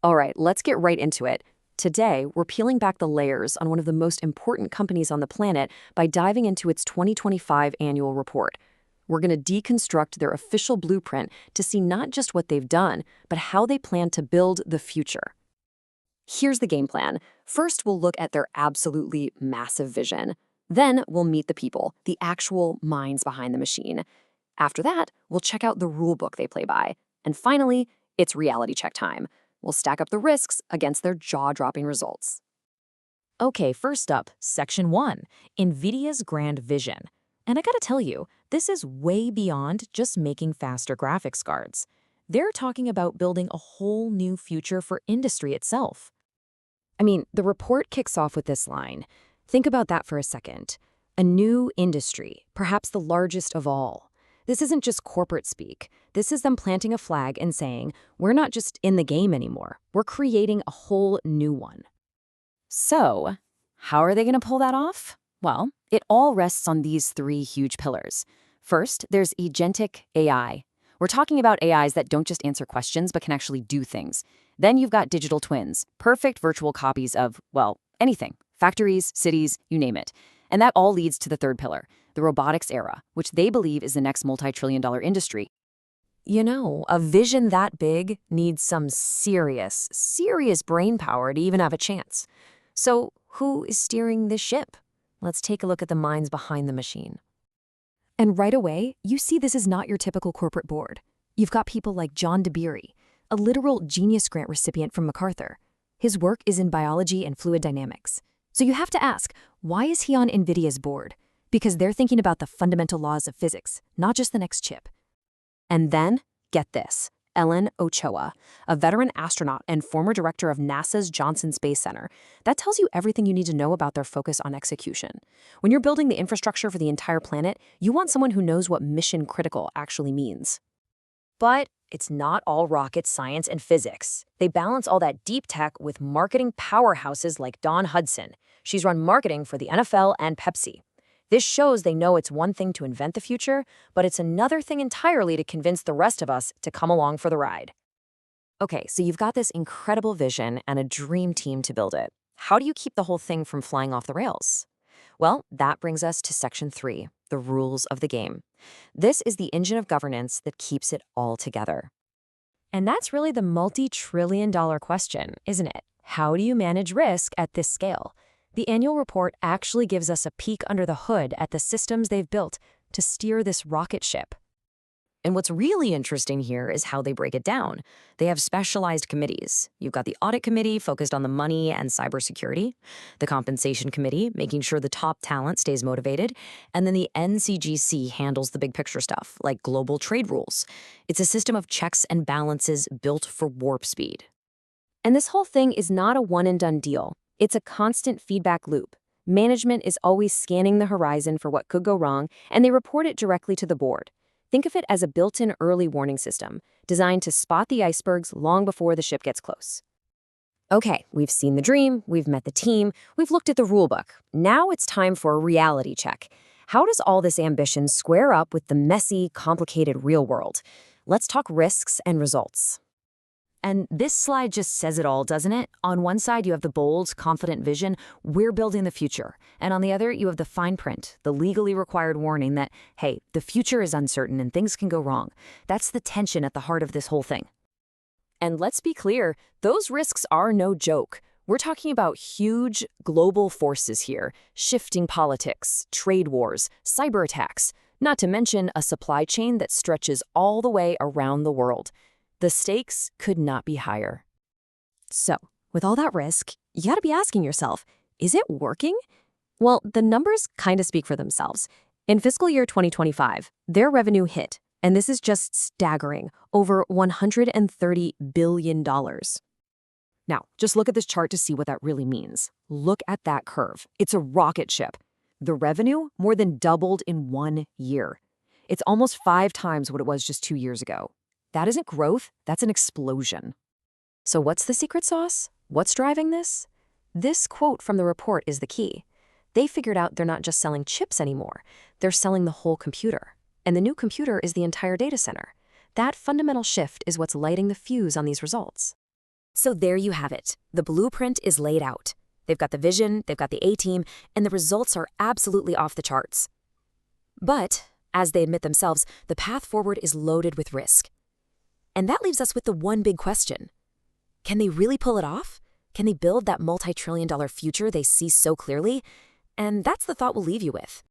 All right, let's get right into it. Today, we're peeling back the layers on one of the most important companies on the planet by diving into its 2025 annual report. We're going to deconstruct their official blueprint to see not just what they've done, but how they plan to build the future. Here's the game plan. First, we'll look at their absolutely massive vision. Then, we'll meet the people, the actual minds behind the machine. After that, we'll check out the rule book they play by. And finally, it's reality check time. We'll stack up the risks against their jaw-dropping results. Okay, first up, Section 1, NVIDIA's grand vision. And I gotta tell you, this is way beyond just making faster graphics cards. They're talking about building a whole new future for industry itself. I mean, the report kicks off with this line. Think about that for a second. A new industry, perhaps the largest of all. This isn't just corporate speak. This is them planting a flag and saying, we're not just in the game anymore. We're creating a whole new one. So, how are they going to pull that off? Well, it all rests on these three huge pillars. First, there's agentic AI. We're talking about AIs that don't just answer questions, but can actually do things. Then you've got digital twins, perfect virtual copies of, well, anything. Factories, cities, you name it. And that all leads to the third pillar, the robotics era, which they believe is the next multi-trillion-dollar industry. You know, a vision that big needs some serious brain power to even have a chance. So who is steering this ship? Let's take a look at the minds behind the machine. And right away, you see this is not your typical corporate board. You've got people like John DeBerry, a literal Genius Grant recipient from MacArthur. His work is in biology and fluid dynamics. So you have to ask, why is he on NVIDIA's board? Because they're thinking about the fundamental laws of physics, not just the next chip. And then, get this, Ellen Ochoa, a veteran astronaut and former director of NASA's Johnson Space Center. That tells you everything you need to know about their focus on execution. When you're building the infrastructure for the entire planet, you want someone who knows what mission critical actually means. But it's not all rocket science and physics. They balance all that deep tech with marketing powerhouses like Dawn Hudson. She's run marketing for the NFL and Pepsi. This shows they know it's one thing to invent the future, but it's another thing entirely to convince the rest of us to come along for the ride. Okay, so you've got this incredible vision and a dream team to build it. How do you keep the whole thing from flying off the rails? Well, that brings us to Section 3, the rules of the game. This is the engine of governance that keeps it all together. And that's really the multi-trillion-dollar question, isn't it? How do you manage risk at this scale? The annual report actually gives us a peek under the hood at the systems they've built to steer this rocket ship. And what's really interesting here is how they break it down. They have specialized committees. You've got the audit committee focused on the money and cybersecurity, the compensation committee making sure the top talent stays motivated, and then the NCGC handles the big picture stuff, like global trade rules. It's a system of checks and balances built for warp speed. And this whole thing is not a one-and-done deal. It's a constant feedback loop. Management is always scanning the horizon for what could go wrong, and they report it directly to the board. Think of it as a built-in early warning system, designed to spot the icebergs long before the ship gets close. Okay, we've seen the dream, we've met the team, we've looked at the rulebook. Now it's time for a reality check. How does all this ambition square up with the messy, complicated real world? Let's talk risks and results. And this slide just says it all, doesn't it? On one side, you have the bold, confident vision, we're building the future. And on the other, you have the fine print, the legally required warning that, hey, the future is uncertain and things can go wrong. That's the tension at the heart of this whole thing. And let's be clear, those risks are no joke. We're talking about huge global forces here, shifting politics, trade wars, cyber attacks, not to mention a supply chain that stretches all the way around the world. The stakes could not be higher. So, with all that risk, you gotta be asking yourself, is it working? Well, the numbers kind of speak for themselves. In fiscal year 2025, their revenue hit, and this is just staggering, over $130 billion. Now, just look at this chart to see what that really means. Look at that curve. It's a rocket ship. The revenue more than doubled in 1 year. It's almost 5 times what it was just 2 years ago. That isn't growth, that's an explosion. So what's the secret sauce? What's driving this? This quote from the report is the key. They figured out they're not just selling chips anymore, they're selling the whole computer. And the new computer is the entire data center. That fundamental shift is what's lighting the fuse on these results. So there you have it. The blueprint is laid out. They've got the vision, they've got the A-team, and the results are absolutely off the charts. But, as they admit themselves, the path forward is loaded with risk. And that leaves us with the one big question. Can they really pull it off? Can they build that multi-trillion-dollar future they see so clearly? And that's the thought we'll leave you with.